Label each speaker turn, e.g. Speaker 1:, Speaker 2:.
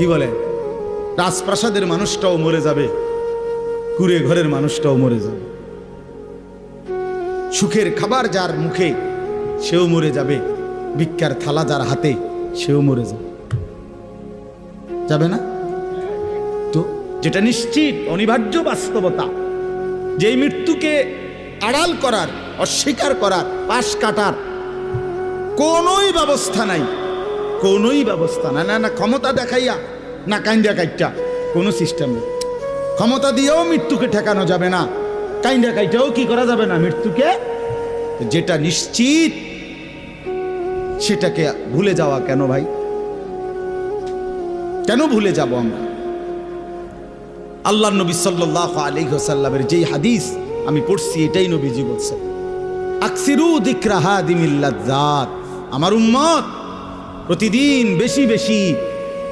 Speaker 1: কি বলে, রাজপ্রাসাদের মানুষটাও মরে যাবে, কুড়ে ঘরের মানুষটাও মরে যাবে, সুখের খাবার যার মুখে সেও মরে যাবে, ভিক্ষার থালা যার হাতে সেও মরে যাবে, যাবে না? তো যেটা নিশ্চিত অনিবার্য বাস্তবতা, যেই মৃত্যুকে আড়াল করার, অস্বীকার করার, পাশ কাটার কোনোই ব্যবস্থা নাই, কোনোই ব্যবস্থা না। না না ক্ষমতা দেখাইয়া, না কাইন্দা কাইটা, কোনো সিস্টেম নেই। ক্ষমতা দিয়েও মৃত্যুকে ঠেকানো যাবে না, কাইন্দা কাইটাও কি করা যাবে না মৃত্যুকে। যেটা নিশ্চিত সেটাকে ভুলে যাওয়া কেন ভাই? কেন ভুলে যাব আমরা? আল্লাহ নবী সাল্লাল্লাহু আলাইহি ওয়াসাল্লামের যেই হাদিস আমি পড়ছি, এটাই নবীজি বলছেন, আকসিরু যিকরা হাদিমিল লাজ্জাত, আমার উম্মত প্রতিদিন বেশি বেশি